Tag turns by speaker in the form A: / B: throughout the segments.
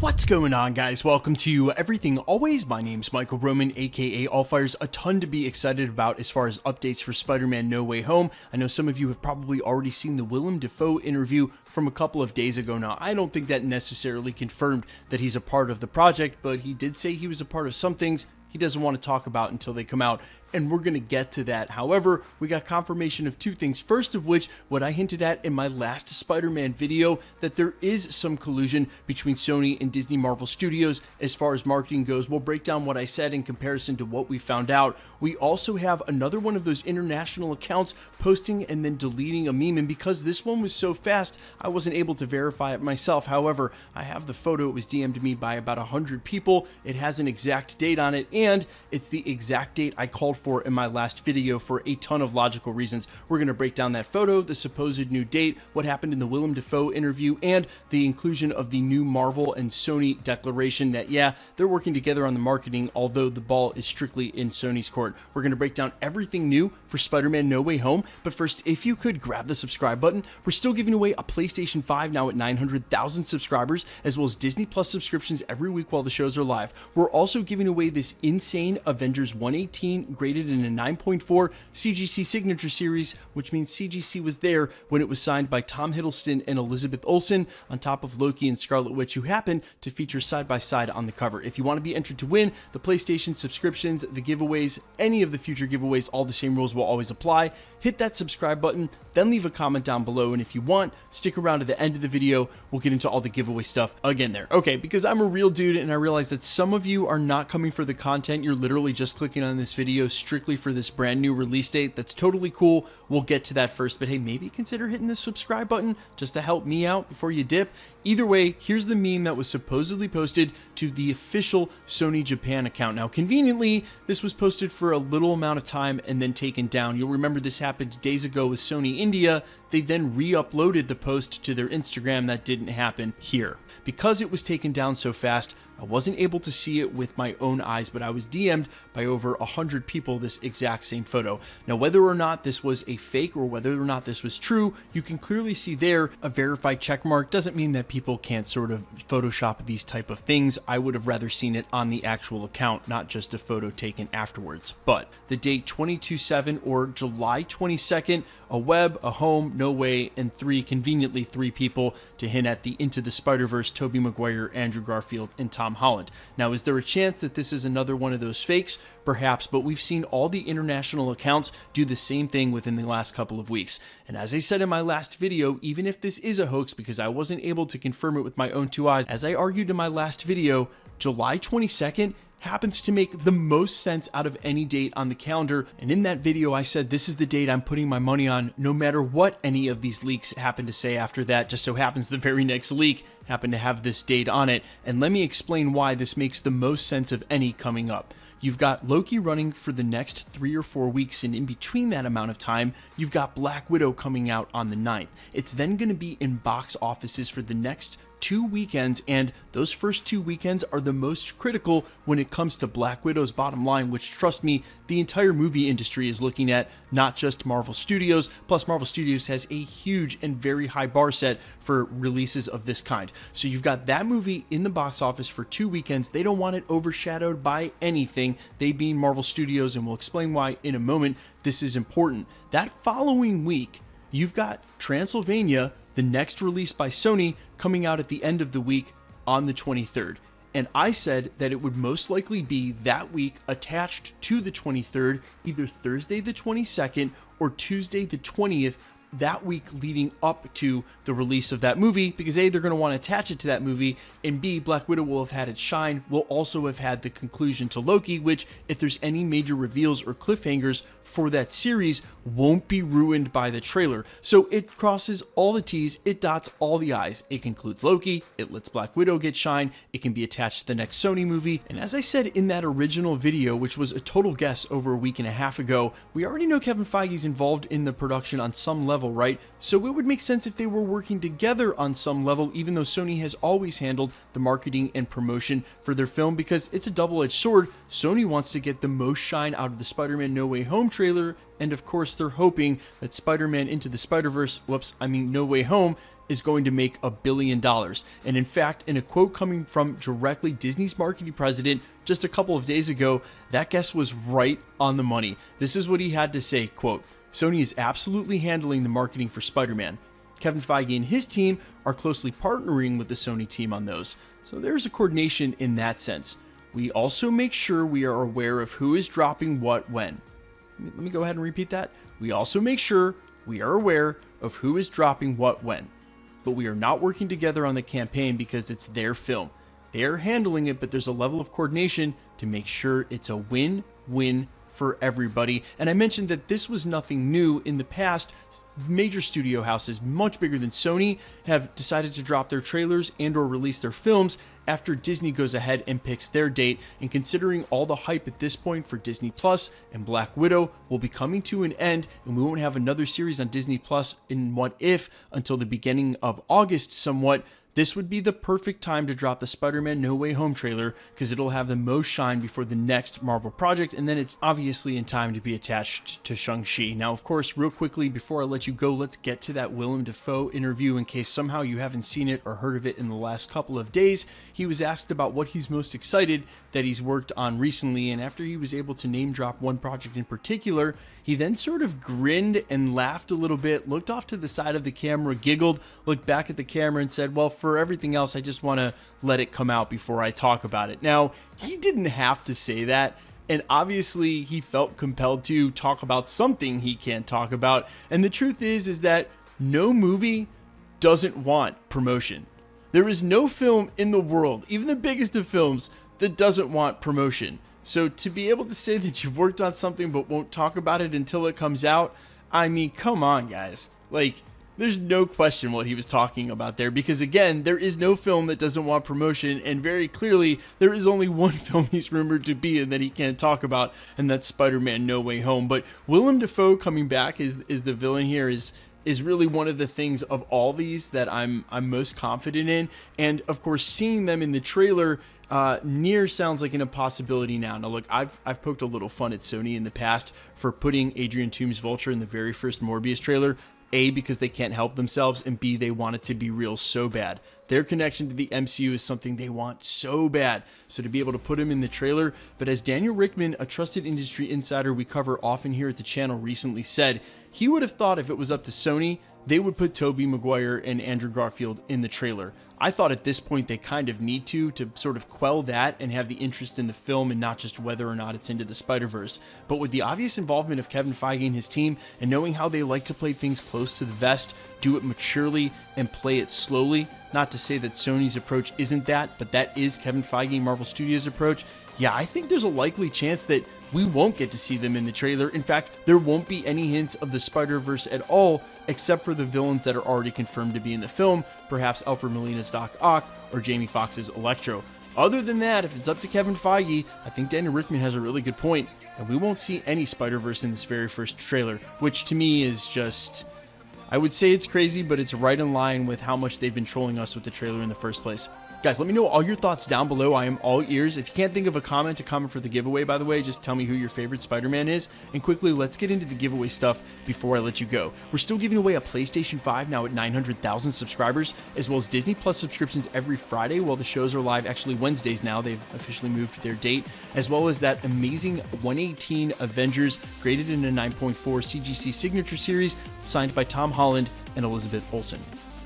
A: What's going on, guys? Welcome to Everything Always. My name's Michael Roman, aka Allfire's. A ton to be excited about as far as updates for Spider-Man No Way Home. I know some of you have probably already seen the Willem Dafoe interview from a couple of days ago now. I don't think that necessarily confirmed that he's a part of the project, but he did say he was a part of some things he doesn't want to talk about until they come out, and we're going to get to that. However, we got confirmation of two things. First of which, what I hinted at in my last Spider-Man video, that there is some collusion between Sony and Disney Marvel Studios as far as marketing goes. We'll break down what I said in comparison to what we found out. We also have another one of those international accounts posting and then deleting a meme, and because this one was so fast, I wasn't able to verify it myself. However, I have the photo. It was DM'd me by about 100 people. It has an exact date on it, and it's the exact date I called for in my last video for a ton of logical reasons. We're going to break down that photo, the supposed new date, what happened in the Willem Dafoe interview, and the inclusion of the new Marvel and Sony declaration that, yeah, they're working together on the marketing, although the ball is strictly in Sony's court. We're going to break down everything new for Spider-Man No Way Home, but first, if you could grab the subscribe button. We're still giving away a PlayStation 5 now at 900,000 subscribers, as well as Disney Plus subscriptions every week while the shows are live. We're also giving away this insane Avengers 118 graded in a 9.4 CGC signature series, which means CGC was there when it was signed by Tom Hiddleston and Elizabeth Olsen, on top of Loki and Scarlet Witch, who happen to feature side by side on the cover. If you want to be entered to win the PlayStation subscriptions, the giveaways, any of the future giveaways, all the same rules will always apply. Hit that subscribe button, then leave a comment down below, and if you want, stick around to the end of the video. We'll get into all the giveaway stuff again there. Okay, because I'm a real dude and I realize that some of you are not coming for the content. You're literally just clicking on this video strictly for this brand new release date. That's totally cool. We'll get to that first, but hey, maybe consider hitting the subscribe button just to help me out before you dip. Either way, here's the meme that was supposedly posted to the official Sony Japan account. Now, conveniently, this was posted for a little amount of time and then taken down. You'll remember this happened days ago with Sony India. They then re-uploaded the post to their Instagram. That didn't happen here. Because it was taken down so fast, I wasn't able to see it with my own eyes, but I was DM'd by over 100 people this exact same photo. Now, whether or not this was a fake or whether or not this was true, you can clearly see there a verified check mark. Doesn't mean that people can't sort of Photoshop these type of things. I would have rather seen it on the actual account, not just a photo taken afterwards. But the date 22/7 or July 22nd, a web, a home, no way, and conveniently three people to hint at the Into the Spiderverse, Tobey Maguire, Andrew Garfield, and Tom Holland. Now, is there a chance that this is another one of those fakes? Perhaps, but we've seen all the international accounts do the same thing within the last couple of weeks. And as I said in my last video, even if this is a hoax, because I wasn't able to confirm it with my own two eyes, as I argued in my last video, July 22nd happens to make the most sense out of any date on the calendar. And in that video, I said this is the date I'm putting my money on, no matter what any of these leaks happen to say after that. Just so happens the very next leak happened to have this date on it. And let me explain why this makes the most sense of any coming up. You've got Loki running for the next 3 or 4 weeks, and in between that amount of time, you've got Black Widow coming out on the 9th. It's then going to be in box offices for the next 2 weekends, and those first 2 weekends are the most critical when it comes to Black Widow's bottom line, which, trust me, the entire movie industry is looking at, not just Marvel Studios. Plus, Marvel Studios has a huge and very high bar set for releases of this kind. So you've got that movie in the box office for 2 weekends. They don't want it overshadowed by anything, they being Marvel Studios, and we'll explain why in a moment. This is important. That following week, you've got Transylvania, the next release by Sony, coming out at the end of the week on the 23rd. And I said that it would most likely be that week attached to the 23rd, either Thursday the 22nd or Tuesday the 20th, that week leading up to the release of that movie, because A, they're going to want to attach it to that movie, and B, Black Widow will have had its shine, will also have had the conclusion to Loki, which, if there's any major reveals or cliffhangers for that series, won't be ruined by the trailer. So it crosses all the T's, it dots all the I's. It concludes Loki, it lets Black Widow get shine, it can be attached to the next Sony movie, and as I said in that original video, which was a total guess over a week and a half ago, we already know Kevin Feige's involved in the production on some level, right? So it would make sense if they were working together on some level, even though Sony has always handled the marketing and promotion for their film, because it's a double-edged sword. Sony wants to get the most shine out of the Spider-Man No Way Home trailer, and of course they're hoping that Spider-Man Into the Spider-Verse, No Way Home, is going to make $1 billion. And in fact, in a quote coming from directly Disney's marketing president just a couple of days ago, that guess was right on the money. This is what he had to say, quote, "Sony is absolutely handling the marketing for Spider-Man. Kevin Feige and his team are closely partnering with the Sony team on those. So there's a coordination in that sense. We also make sure we are aware of who is dropping what when." Let me go ahead and repeat that. We also make sure we are aware of who is dropping what when. But we are not working together on the campaign because it's their film. They are handling it, but there's a level of coordination to make sure it's a win-win for everybody. And I mentioned that this was nothing new. In the past, major studio houses much bigger than Sony have decided to drop their trailers and or release their films after Disney goes ahead and picks their date. And considering all the hype at this point for Disney Plus and Black Widow will be coming to an end, and we won't have another series on Disney Plus in What If until the beginning of August somewhat, this would be the perfect time to drop the Spider-Man No Way Home trailer because it'll have the most shine before the next Marvel project, and then it's obviously in time to be attached to Shang-Chi. Now, of course, real quickly before I let you go, let's get to that Willem Dafoe interview in case somehow you haven't seen it or heard of it in the last couple of days. He was asked about what he's most excited that he's worked on recently, and after he was able to name drop one project in particular, he then sort of grinned and laughed a little bit, looked off to the side of the camera, giggled, looked back at the camera and said, "Well, for everything else, I just want to let it come out before I talk about it." Now, he didn't have to say that, and obviously he felt compelled to talk about something he can't talk about. And the truth is that no movie doesn't want promotion. There is no film in the world, even the biggest of films, that doesn't want promotion. So to be able to say that you've worked on something but won't talk about it until it comes out, I mean, come on, guys. Like, there's no question what he was talking about there, because again, there is no film that doesn't want promotion, and very clearly there is only one film he's rumored to be in that he can't talk about, and that's Spider-Man No Way Home. But Willem Dafoe coming back is the villain here is really one of the things of all these that I'm most confident in. And of course, seeing them in the trailer near sounds like an impossibility now. Now look, I've poked a little fun at Sony in the past for putting Adrian Toomes' Vulture in the very first Morbius trailer. A, because they can't help themselves, and B, they want it to be real so bad. Their connection to the MCU is something they want so bad. So to be able to put him in the trailer, but as Daniel Ritchman, a trusted industry insider we cover often here at the channel, recently said, he would have thought if it was up to Sony, they would put Tobey, Maguire, and Andrew Garfield in the trailer. I thought at this point they kind of need to sort of quell that and have the interest in the film and not just whether or not it's into the Spiderverse. But with the obvious involvement of Kevin Feige and his team, and knowing how they like to play things close to the vest, do it maturely, and play it slowly, not to say that Sony's approach isn't that, but that is Kevin Feige and Marvel Studios' approach, yeah, I think there's a likely chance that we won't get to see them in the trailer. In fact, there won't be any hints of the Spider-Verse at all, except for the villains that are already confirmed to be in the film, perhaps Alfred Molina's Doc Ock or Jamie Foxx's Electro. Other than that, if it's up to Kevin Feige, I think Daniel Ritchman has a really good point, and we won't see any Spider-Verse in this very first trailer, which to me is just, I would say it's crazy, but it's right in line with how much they've been trolling us with the trailer in the first place. Guys, let me know all your thoughts down below. I am all ears. If you can't think of a comment to comment for the giveaway, by the way, just tell me who your favorite Spider-Man is. And quickly, let's get into the giveaway stuff before I let you go. We're still giving away a PlayStation 5 now at 900,000 subscribers, as well as Disney Plus subscriptions every Friday while the shows are live, actually Wednesdays now. They've officially moved their date, as well as that amazing 118 Avengers graded in a 9.4 CGC signature series signed by Tom Holland and Elizabeth Olsen.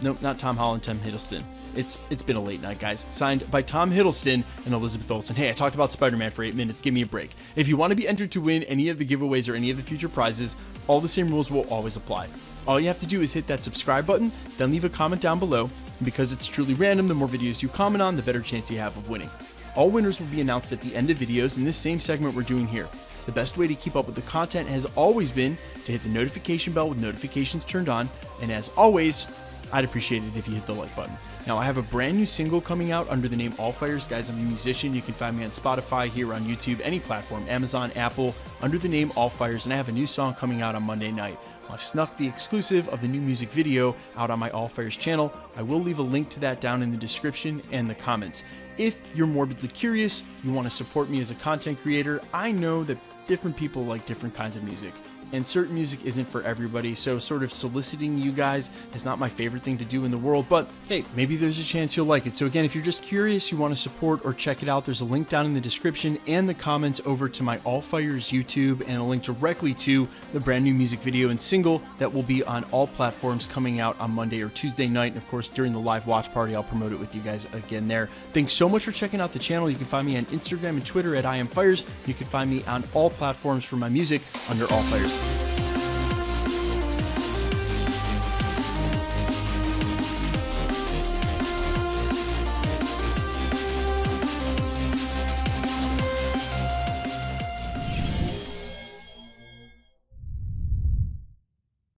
A: Nope, not Tom Holland, Tom Hiddleston. It's been a late night, guys. Signed by Tom Hiddleston and Elizabeth Olsen. Hey, I talked about Spider-Man for 8 minutes. Give me a break. If you want to be entered to win any of the giveaways or any of the future prizes, all the same rules will always apply. All you have to do is hit that subscribe button, then leave a comment down below. And because it's truly random, the more videos you comment on, the better chance you have of winning. All winners will be announced at the end of videos in this same segment we're doing here. The best way to keep up with the content has always been to hit the notification bell with notifications turned on. And as always, I'd appreciate it if you hit the like button. Now, I have a brand new single coming out under the name All Fires. Guys, I'm a musician. You can find me on Spotify, here on YouTube, any platform, Amazon, Apple, under the name All Fires. And I have a new song coming out on Monday night. I've snuck the exclusive of the new music video out on my All Fires channel. I will leave a link to that down in the description and the comments. If you're morbidly curious, you want to support me as a content creator, I know that different people like different kinds of music. and certain music isn't for everybody, so sort of soliciting you guys is not my favorite thing to do in the world, but hey, maybe there's a chance you'll like it. So again, if you're just curious, you want to support or check it out, there's a link down in the description and the comments over to my All Fires YouTube, and a link directly to the brand new music video and single that will be on all platforms coming out on Monday or Tuesday night. And of course, during the live watch party, I'll promote it with you guys again there. Thanks so much for checking out the channel. You can find me on Instagram and Twitter at IamFires. You can find me on all platforms for my music under All Fires.